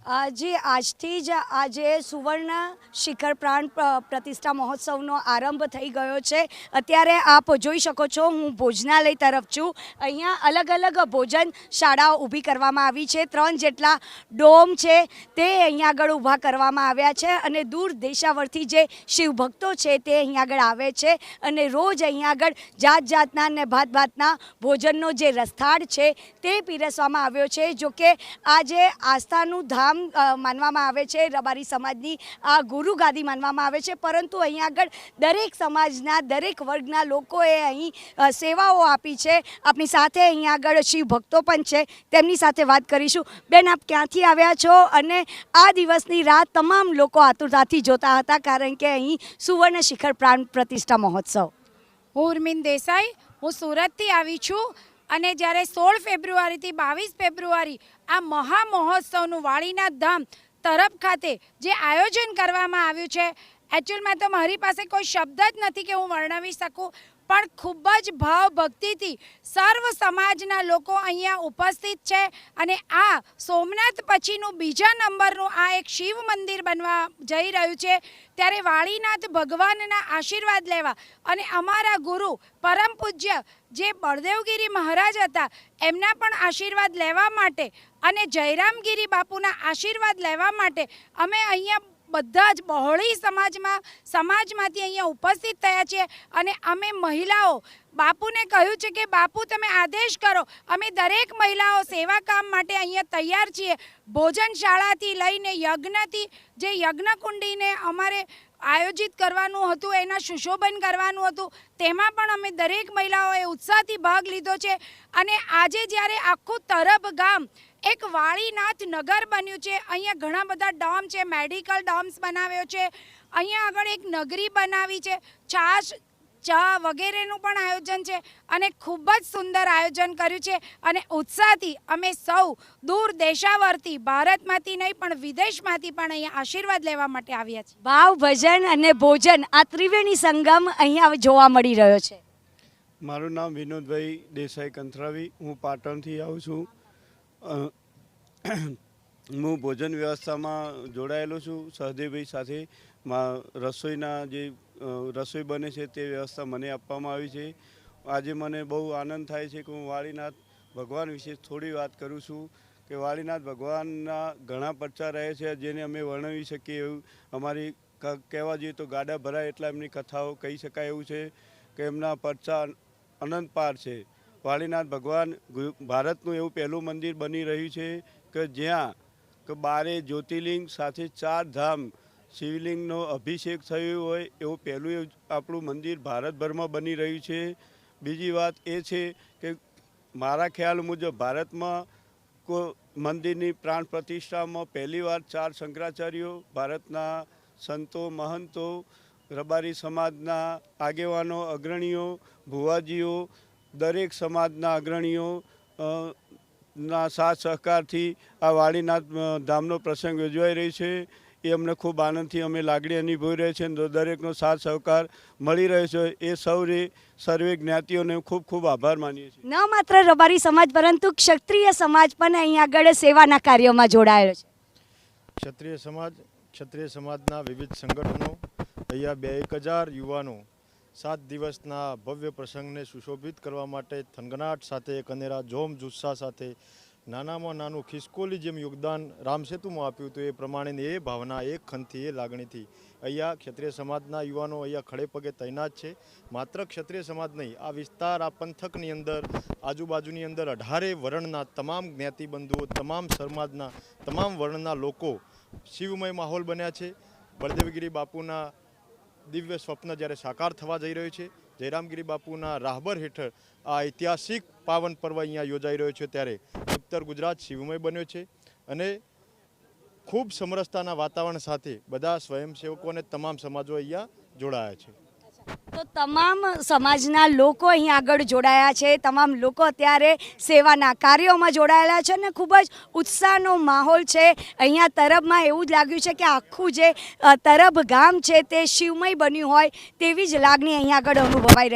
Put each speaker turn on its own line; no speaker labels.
જે આજથી જ આજે સુવર્ણ શિખર પ્રાણ પ્રતિષ્ઠા મહોત્સવનો આરંભ થઈ ગયો છે। અત્યારે આપ જોઈ શકો છો, હું ભોજનાલય તરફ છું। અહીંયા અલગ અલગ ભોજન શાળાઓ ઊભી કરવામાં આવી છે। 3 જેટલા ડોમ છે તે અહીંયા આગળ ઊભા કરવામાં આવ્યા છે અને દૂર દેશાવરથી જે શિવભક્તો છે તે અહીંયા આગળ આવે છે અને રોજ અહીંયા આગળ જાત જાતના અને ભાત ભાતના ભોજનનો જે રસથાળ છે તે પીરસવામાં આવ્યો છે। જોકે આજે આસ્થાનું ધામ માનવામાં આવે છે, રબારી સમાજની આ ગુરુ ગાદી માનવામાં આવે છે, પરંતુ અહીંયા આગળ દરેક સમાજના દરેક વર્ગના લોકોએ અહીં સેવાઓ આપી છે। આપણી સાથે અહીંયા આગળ શિવ ભક્તો પણ છે, તેમની સાથે વાત કરીશું। બેન, આપ ક્યાંથી આવ્યા છો અને આ દિવસની રાત તમામ લોકો આતુરતાથી જોતા હતા, કારણ કે અહીં સુવર્ણ શિખર પ્રાણ પ્રતિષ્ઠા મહોત્સવ।
હું ઉર્મિન દેસાઈ, હું સુરતથી આવી છું અને જ્યારે 16 ફેબ્રુઆરીથી 22 ફેબ્રુઆરી આ મહા મહોત્સવનું વાળીનાથ ધામ તરફ ખાતે જે આયોજન કરવામાં આવ્યું છે, એકચ્યુઅલમાં તો મારી પાસે કોઈ શબ્દ જ નથી કે હું વર્ણવી શકું, પણ ખૂબ જ ભાવ ભક્તિથી સર્વ સમાજના લોકો અહીંયા ઉપસ્થિત છે અને આ સોમનાથ પછીનું બીજા નંબરનું આ એક શિવ મંદિર બનવા જઈ રહ્યું છે। ત્યારે વાળીનાથ ભગવાનના આશીર્વાદ લેવા અને અમારા ગુરુ પરમ પૂજ્ય જે બળદેવગીરી મહારાજ હતા એમના પણ આશીર્વાદ લેવા માટે અને જયરામગીરી બાપુના આશીર્વાદ લેવા માટે અમે અહીંયા બધા જ બહોળી સમાજમાંથી અહીંયા ઉપસ્થિત થયા છીએ અને અમે મહિલાઓ બાપુને કહ્યું છે કે બાપુ તમે આદેશ કરો, અમે દરેક મહિલાઓ સેવા કામ માટે અહીંયા તૈયાર છીએ। ભોજનશાળાથી લઈને યજ્ઞથી જે યજ્ઞકુંડીને અમારે આયોજિત કરવાનું હતું, એના સુશોભન કરવાનું હતું, તેમાં પણ અમે દરેક મહિલાઓએ ઉત્સાહથી ભાગ લીધો છે અને આજે જ્યારે આખું તરફ ગામ એક વાળીનાથ નગર બન્યું છે, અહીંયા ઘણા બધા ડોમ છે, મેડિકલ ડોમ્સ બનાવ્યો છે, અહીંયા આગળ એક નગરી બનાવી છે, છાશ ચા વગેરેનું પણ આયોજન છે અને ખૂબ જ સુંદર આયોજન કર્યું છે અને ઉત્સાહથી અમે સૌ દૂર દેશાવરથી, ભારતમાંથી નહીં પણ વિદેશમાંથી પણ અહીંયા આશીર્વાદ લેવા માટે આવ્યા છીએ।
ભાવ, ભજન અને ભોજન આ ત્રિવેણી સંગમ અહીંયા જોવા મળી રહ્યો છે।
મારું નામ વિનોદભાઈ દેસાઈ કંથરાવી, હું પાટણથી આવું છું। હું ભોજન વ્યવસ્થામાં જોડાયેલો છું સહદેવભાઈ સાથે। રસોઈના જે રસોઈ બને છે તે વ્યવસ્થા મને આપવામાં આવી છે। આજે મને બહુ આનંદ થાય છે કે હું વાળીનાથ ભગવાન વિશે થોડી વાત કરું છું કે વાળીનાથ ભગવાનના ઘણા પરચા રહે છે, જેને અમે વર્ણવી શકીએ એવું અમારી કહેવા જઈએ તો ગાડા ભરાય એટલા એમની કથાઓ કહી શકાય એવું છે કે એમના પરચા અનંત પાર છે। વાળીનાથ ભગવાન ભારતનું એવું પહેલું મંદિર બની રહ્યું છે કે જ્યાં કે 12 જ્યોતિર્લિંગ સાથે 4 ધામ શિવલિંગનો અભિષેક થયો હોય એવું પહેલું આપણું મંદિર ભારતભરમાં બની રહ્યું છે। બીજી વાત એ છે કે મારા ખ્યાલ મુજબ ભારતમાં મંદિરની પ્રાણ પ્રતિષ્ઠામાં પહેલીવાર 4 શંકરાચાર્યો, ભારતના સંતો મહંતો, રબારી સમાજના આગેવાનો, અગ્રણીઓ, ભુવાજીઓ, દરેક સમાજના અગ્રણીઓ ના સાથ સહકારથી આ વાળીનાથ ધામનો પ્રસંગ યોજાઈ રહ્યો છે। એ અમને ખૂબ આનંદથી અમે લાગણી અનુભવી રહ્યા છીએ, દરેકનો સાથ સહકાર મળી રહ્યો છે। એ સર્વે જ્ઞાતિઓને ખૂબ ખૂબ આભાર માનીએ છીએ।
ન માત્ર રબારી સમાજ પરંતુ ક્ષત્રિય સમાજ પણ અહીંયા આગળ સેવાના કાર્યોમાં જોડાયેલો છે।
ક્ષત્રિય સમાજના વિવિધ સંગઠનો અહીંયા 1000 યુવાનો 7 દિવસના ભવ્ય પ્રસંગને સુશોભિત કરવા માટે થનગનાટ સાથે એક અનેરા જોમ જુસ્સા સાથે નાનામાં નાનું ખિસકોલી જેમ યોગદાન રામસેતુમાં આપ્યું હતું, એ પ્રમાણેની એ ભાવના, એ ખંતથી, એ લાગણીથી અહીંયા ક્ષત્રિય સમાજના યુવાનો અહીંયા ખડે પગે તૈનાત છે। માત્ર ક્ષત્રિય સમાજ નહીં, આ વિસ્તાર, આ પંથકની અંદર, આજુબાજુની અંદર 18 વર્ણના તમામ જ્ઞાતિબંધુઓ, તમામ સમાજના તમામ વર્ણના લોકો શિવમય માહોલ બન્યા છે। બળદેવગીરી બાપુના દિવ્ય સ્વપ્ન જ્યારે સાકાર થવા જઈ રહ્યું છે, જયરામગીરી બાપુના રાહબર હેઠળ આ ઐતિહાસિક પાવન પર્વ અહીંયા યોજાઈ રહ્યો છે, ત્યારે ઉત્તર ગુજરાત શિવમય બન્યો છે અને ખૂબ સમરસતાના વાતાવરણ સાથે બધા સ્વયંસેવકો અને તમામ સમાજો અહીંયા જોડાયા છે।
તો તમામ સમાજના લોકો અહીં આગળ જોડાયા છે, તમામ લોકો અત્યારે સેવાના કાર્યોમાં જોડાયેલા છે અને ખૂબ જ ઉત્સાહનો માહોલ છે। અહીંયા તરફમાં એવું જ લાગ્યું છે કે આખું જે તરફ ગામ છે તે શિવમય બન્યું હોય તેવી જ લાગણી અહીં આગળ અનુભવાઈ રહી